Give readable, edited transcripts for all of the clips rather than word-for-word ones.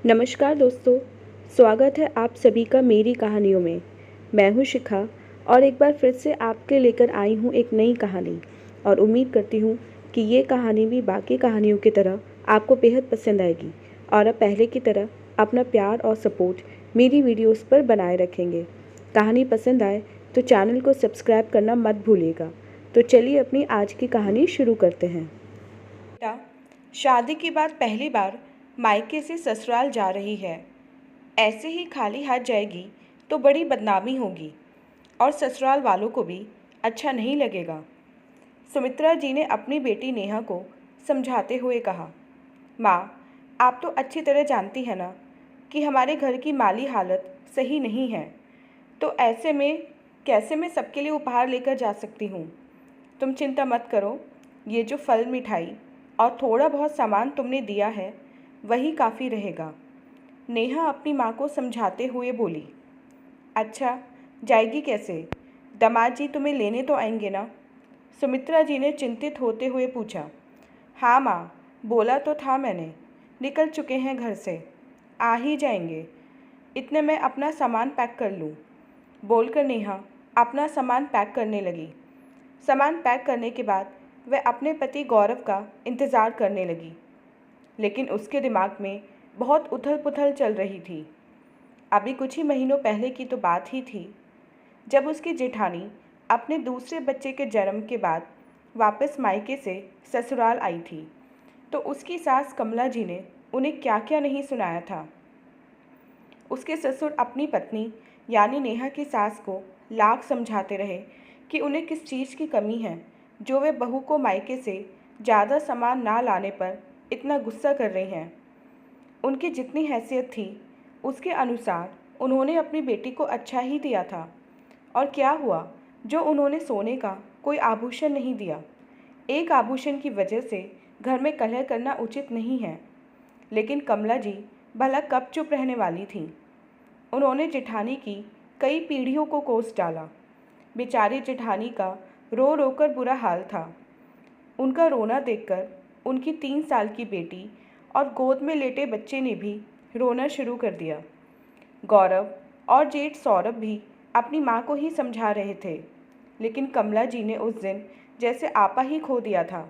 नमस्कार दोस्तों, स्वागत है आप सभी का मेरी कहानियों में। मैं हूँ शिखा और एक बार फिर से आपके लेकर आई हूँ एक नई कहानी और उम्मीद करती हूँ कि ये कहानी भी बाकी कहानियों की तरह आपको बेहद पसंद आएगी और अब पहले की तरह अपना प्यार और सपोर्ट मेरी वीडियोस पर बनाए रखेंगे। कहानी पसंद आए तो चैनल को सब्सक्राइब करना मत भूलिएगा। तो चलिए अपनी आज की कहानी शुरू करते हैं। बेटा, शादी के बाद पहली बार मायके से ससुराल जा रही है। ऐसे ही खाली हाथ जाएगी तो बड़ी बदनामी होगी और ससुराल वालों को भी अच्छा नहीं लगेगा। सुमित्रा जी ने अपनी बेटी नेहा को समझाते हुए कहा, माँ, आप तो अच्छी तरह जानती हैं ना कि हमारे घर की माली हालत सही नहीं है, तो ऐसे में कैसे मैं सबके लिए उपहार लेकर जा सकती हूँ। तुम चिंता मत करो, ये जो फल मिठाई और थोड़ा बहुत सामान तुमने दिया है वही काफ़ी रहेगा। नेहा अपनी माँ को समझाते हुए बोली। अच्छा, जाएगी कैसे? दामाद जी तुम्हें लेने तो आएंगे ना? सुमित्रा जी ने चिंतित होते हुए पूछा। हाँ माँ, बोला तो था मैंने, निकल चुके हैं घर से, आ ही जाएंगे। इतने में अपना सामान पैक कर लूँ, बोलकर नेहा अपना सामान पैक करने लगी। सामान पैक करने के बाद वह अपने पति गौरव का इंतज़ार करने लगी, लेकिन उसके दिमाग में बहुत उथल पुथल चल रही थी। अभी कुछ ही महीनों पहले की तो बात ही थी जब उसकी जेठानी अपने दूसरे बच्चे के जन्म के बाद वापस मायके से ससुराल आई थी। तो उसकी सास कमला जी ने उन्हें क्या क्या नहीं सुनाया था। उसके ससुर अपनी पत्नी यानी नेहा की सास को लाख समझाते रहे कि उन्हें किस चीज़ की कमी है जो वे बहू को मायके से ज़्यादा सामान ना लाने पर इतना गुस्सा कर रही हैं। उनकी जितनी हैसियत थी उसके अनुसार उन्होंने अपनी बेटी को अच्छा ही दिया था। और क्या हुआ जो उन्होंने सोने का कोई आभूषण नहीं दिया। एक आभूषण की वजह से घर में कलह करना उचित नहीं है, लेकिन कमला जी भला कब चुप रहने वाली थीं। उन्होंने जेठानी की कई पीढ़ियों को कोस डाला। बेचारी जेठानी का रो रो कर बुरा हाल था। उनका रोना देखकर उनकी 3 साल की बेटी और गोद में लेटे बच्चे ने भी रोना शुरू कर दिया। गौरव और जेठ सौरभ भी अपनी माँ को ही समझा रहे थे, लेकिन कमला जी ने उस दिन जैसे आपा ही खो दिया था।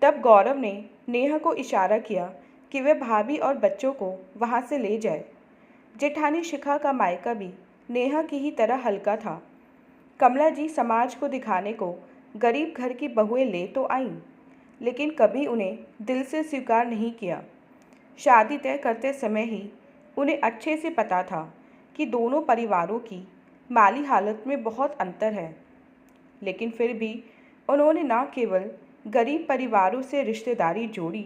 तब गौरव ने नेहा को इशारा किया कि वह भाभी और बच्चों को वहाँ से ले जाए। जेठानी शिखा का मायका भी नेहा की ही तरह हल्का था। कमला जी समाज को दिखाने को गरीब घर की बहुएं ले तो आईं, लेकिन कभी उन्हें दिल से स्वीकार नहीं किया। शादी तय करते समय ही उन्हें अच्छे से पता था कि दोनों परिवारों की माली हालत में बहुत अंतर है, लेकिन फिर भी उन्होंने न केवल गरीब परिवारों से रिश्तेदारी जोड़ी,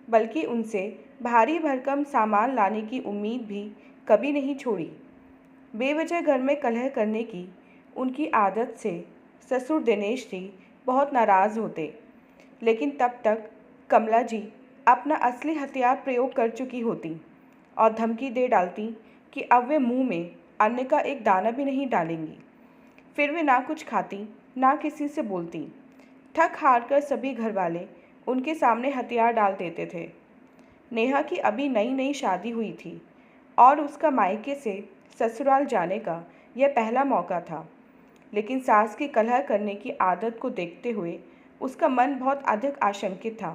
बल्कि उनसे भारी भरकम सामान लाने की उम्मीद भी कभी नहीं छोड़ी। बेवजह घर में कलह करने की उनकी आदत से ससुर दिनेश जी बहुत नाराज़ होते, लेकिन तब तक कमला जी अपना असली हथियार प्रयोग कर चुकी होती और धमकी दे डालती कि अब वे मुंह में अन्न का एक दाना भी नहीं डालेंगी। फिर वे ना कुछ खाती, ना किसी से बोलती। थक हार कर सभी घर वाले उनके सामने हथियार डाल देते थे। नेहा की अभी नई नई शादी हुई थी और उसका मायके से ससुराल जाने का यह पहला मौका था, लेकिन सास की कलह करने की आदत को देखते हुए उसका मन बहुत अधिक आशंकित था।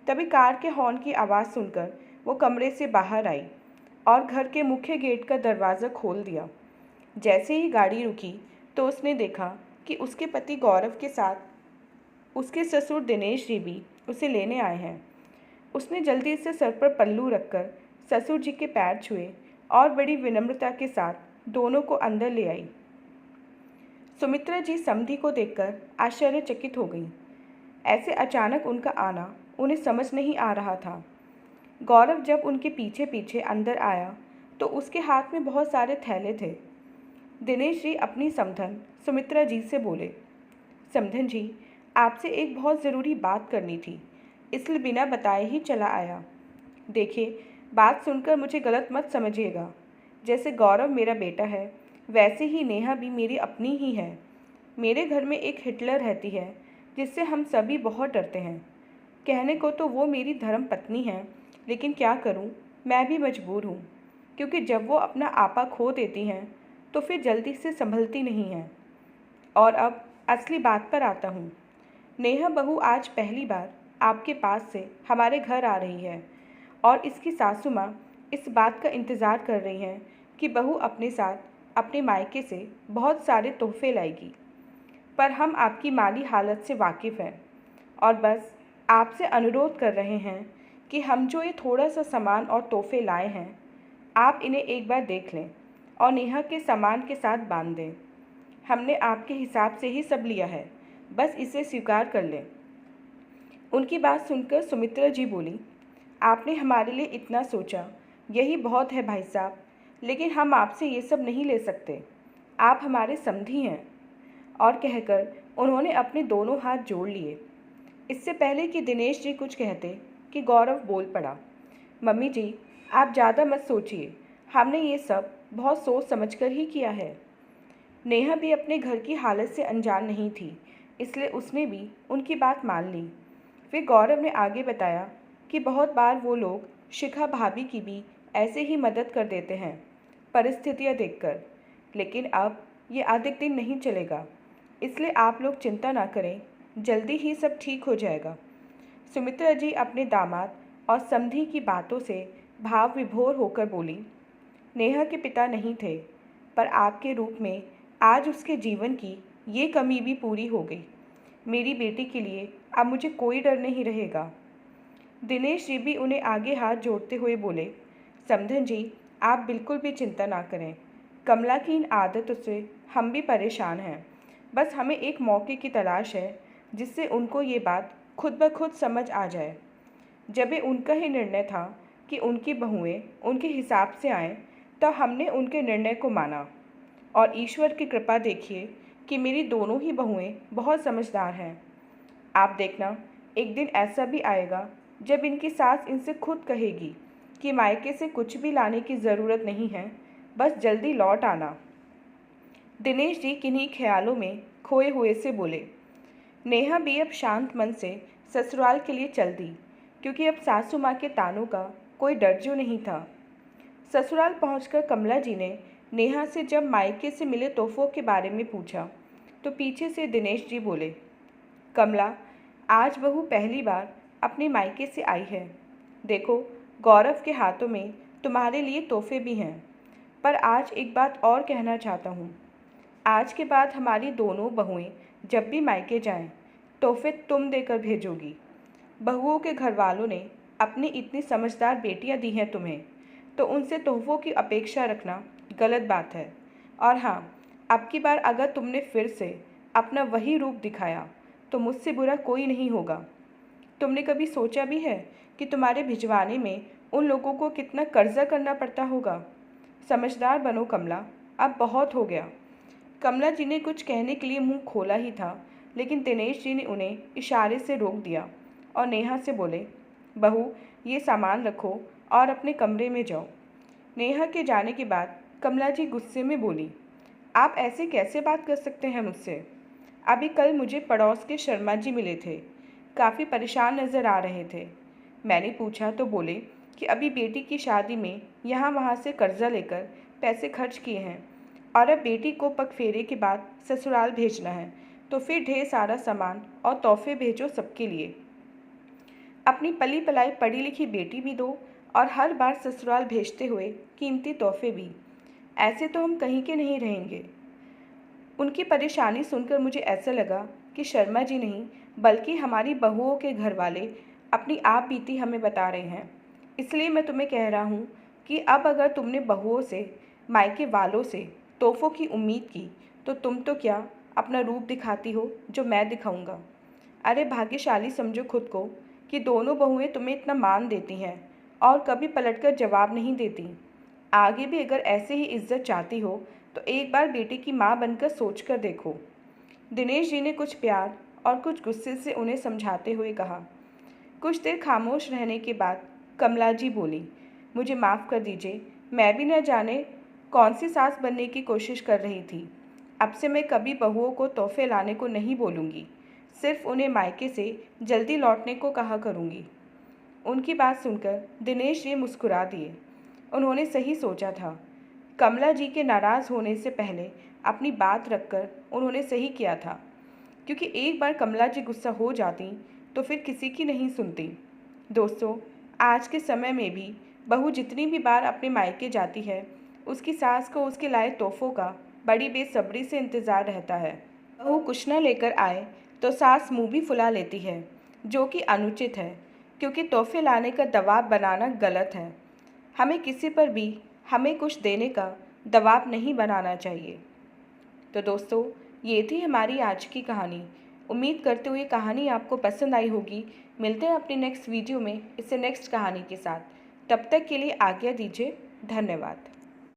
तभी कार के हॉर्न की आवाज़ सुनकर वो कमरे से बाहर आई और घर के मुख्य गेट का दरवाज़ा खोल दिया। जैसे ही गाड़ी रुकी तो उसने देखा कि उसके पति गौरव के साथ उसके ससुर दिनेश जी भी उसे लेने आए हैं। उसने जल्दी से सर पर पल्लू रखकर ससुर जी के पैर छुए और बड़ी विनम्रता के साथ दोनों को अंदर ले आई। सुमित्रा जी समधी को देखकर आश्चर्यचकित हो गईं। ऐसे अचानक उनका आना उन्हें समझ नहीं आ रहा था। गौरव जब उनके पीछे पीछे अंदर आया तो उसके हाथ में बहुत सारे थैले थे। दिनेश जी अपनी समधन सुमित्रा जी से बोले, समधन जी, आपसे एक बहुत ज़रूरी बात करनी थी, इसलिए बिना बताए ही चला आया। देखिए, बात सुनकर मुझे गलत मत समझिएगा। जैसे गौरव मेरा बेटा है, वैसे ही नेहा भी मेरी अपनी ही है। मेरे घर में एक हिटलर रहती है जिससे हम सभी बहुत डरते हैं। कहने को तो वो मेरी धर्म पत्नी है, लेकिन क्या करूं, मैं भी मजबूर हूं, क्योंकि जब वो अपना आपा खो देती हैं तो फिर जल्दी से संभलती नहीं हैं। और अब असली बात पर आता हूँ। नेहा बहू आज पहली बार आपके पास से हमारे घर आ रही है और इसकी सासू माँ इस बात का इंतज़ार कर रही हैं कि बहू अपने साथ अपने मायके से बहुत सारे तोहफे लाएगी। पर हम आपकी माली हालत से वाकिफ़ हैं और बस आपसे अनुरोध कर रहे हैं कि हम जो ये थोड़ा सा सामान और तोहफे लाए हैं, आप इन्हें एक बार देख लें और नेहा के सामान के साथ बांध दें। हमने आपके हिसाब से ही सब लिया है, बस इसे स्वीकार कर लें। उनकी बात सुनकर सुमित्रा जी बोली, आपने हमारे लिए इतना सोचा, यही बहुत है भाई साहब, लेकिन हम आपसे ये सब नहीं ले सकते। आप हमारे समधी हैं। और कहकर उन्होंने अपने दोनों हाथ जोड़ लिए। इससे पहले कि दिनेश जी कुछ कहते कि गौरव बोल पड़ा, मम्मी जी, आप ज़्यादा मत सोचिए, हमने ये सब बहुत सोच समझकर ही किया है। नेहा भी अपने घर की हालत से अनजान नहीं थी, इसलिए उसने भी उनकी बात मान ली। फिर गौरव ने आगे बताया कि बहुत बार वो लोग शिखा भाभी की भी ऐसे ही मदद कर देते हैं, परिस्थितियाँ देखकर, लेकिन अब ये अधिक दिन नहीं चलेगा, इसलिए आप लोग चिंता ना करें, जल्दी ही सब ठीक हो जाएगा। सुमित्रा जी अपने दामाद और समधी की बातों से भाव विभोर होकर बोली, नेहा के पिता नहीं थे, पर आपके रूप में आज उसके जीवन की ये कमी भी पूरी हो गई। मेरी बेटी के लिए अब मुझे कोई डर नहीं रहेगा। दिनेश जी भी उन्हें आगे हाथ जोड़ते हुए बोले, समधन जी, आप बिल्कुल भी चिंता ना करें। कमला की इन आदतों से हम भी परेशान हैं। बस हमें एक मौके की तलाश है जिससे उनको ये बात खुद ब खुद समझ आ जाए। जब ये उनका ही निर्णय था कि उनकी बहुएं उनके हिसाब से आएं, तो हमने उनके निर्णय को माना। और ईश्वर की कृपा देखिए कि मेरी दोनों ही बहुएं बहुत समझदार हैं। आप देखना, एक दिन ऐसा भी आएगा जब इनकी सास इनसे खुद कहेगी कि मायके से कुछ भी लाने की ज़रूरत नहीं है, बस जल्दी लौट आना। दिनेश जी किन्हीं ख्यालों में खोए हुए से बोले। नेहा भी अब शांत मन से ससुराल के लिए चल दी, क्योंकि अब सासू माँ के तानों का कोई डर जो नहीं था। ससुराल पहुंचकर कमला जी ने नेहा से जब मायके से मिले तोहफों के बारे में पूछा, तो पीछे से दिनेश जी बोले, कमला, आज बहू पहली बार अपने मायके से आई है। देखो, गौरव के हाथों में तुम्हारे लिए तोहफे भी हैं। पर आज एक बात और कहना चाहता हूँ। आज के बाद हमारी दोनों बहुएं जब भी मायके जाएं, तोहफे तुम देकर भेजोगी। बहुओं के घर वालों ने अपनी इतनी समझदार बेटियां दी हैं तुम्हें, तो उनसे तोहफों की अपेक्षा रखना गलत बात है। और हाँ, अब की बार अगर तुमने फिर से अपना वही रूप दिखाया तो मुझसे बुरा कोई नहीं होगा। तुमने कभी सोचा भी है कि तुम्हारे भिजवाने में उन लोगों को कितना कर्जा करना पड़ता होगा? समझदार बनो कमला, अब बहुत हो गया। कमला जी ने कुछ कहने के लिए मुंह खोला ही था, लेकिन दिनेश जी ने उन्हें इशारे से रोक दिया और नेहा से बोले, बहू, ये सामान रखो और अपने कमरे में जाओ। नेहा के जाने के बाद कमला जी गुस्से में बोली, आप ऐसे कैसे बात कर सकते हैं मुझसे? अभी कल मुझे पड़ोस के शर्मा जी मिले थे, काफ़ी परेशान नज़र आ रहे थे। मैंने पूछा तो बोले कि अभी बेटी की शादी में यहाँ वहाँ से कर्जा लेकर पैसे खर्च किए हैं और अब बेटी को पगफेरे के बाद ससुराल भेजना है, तो फिर ढेर सारा सामान और तोहफे भेजो सबके लिए। अपनी पली पलाई पढ़ी लिखी बेटी भी दो और हर बार ससुराल भेजते हुए कीमती तोहफे भी। ऐसे तो हम कहीं के नहीं रहेंगे। उनकी परेशानी सुनकर मुझे ऐसा लगा कि शर्मा जी नहीं, बल्कि हमारी बहुओं के घर वाले अपनी आप बीती हमें बता रहे हैं। इसलिए मैं तुम्हें कह रहा हूँ कि अब अगर तुमने बहुओं से, मायके वालों से तोहफों की उम्मीद की, तो तुम तो क्या अपना रूप दिखाती हो जो मैं दिखाऊंगा। अरे भाग्यशाली समझो खुद को कि दोनों बहुएं तुम्हें इतना मान देती हैं और कभी पलटकर जवाब नहीं देती। आगे भी अगर ऐसे ही इज्जत चाहती हो तो एक बार बेटी की माँ बनकर सोच कर देखो। दिनेश जी ने कुछ प्यार और कुछ गुस्से से उन्हें समझाते हुए कहा। कुछ देर खामोश रहने के बाद कमला जी बोली, मुझे माफ़ कर दीजिए, मैं भी न जाने कौन सी सास बनने की कोशिश कर रही थी। अब से मैं कभी बहुओं को तोहफे लाने को नहीं बोलूँगी। सिर्फ उन्हें मायके से जल्दी लौटने को कहा करूँगी। उनकी बात सुनकर दिनेश जी मुस्कुरा दिए। उन्होंने सही सोचा था। कमला जी के नाराज़ होने से पहले अपनी बात रखकर उन्होंने सही किया था, क्योंकि एक बार कमला जी गुस्सा हो जाती तो फिर किसी की नहीं सुनती। दोस्तों, आज के समय में भी बहू जितनी भी बार अपने मायके जाती है, उसकी सास को उसके लाए तोहफों का बड़ी बेसब्री से इंतज़ार रहता है। बहू कुछ न लेकर आए तो सास मुंह भी फुला लेती है, जो कि अनुचित है, क्योंकि तोहफे लाने का दबाव बनाना गलत है। हमें किसी पर भी हमें कुछ देने का दबाव नहीं बनाना चाहिए। तो दोस्तों, ये थी हमारी आज की कहानी। उम्मीद करते हुए कहानी आपको पसंद आई होगी। मिलते हैं अपनी नेक्स्ट वीडियो में इससे नेक्स्ट कहानी के साथ। तब तक के लिए आज्ञा दीजिए। धन्यवाद।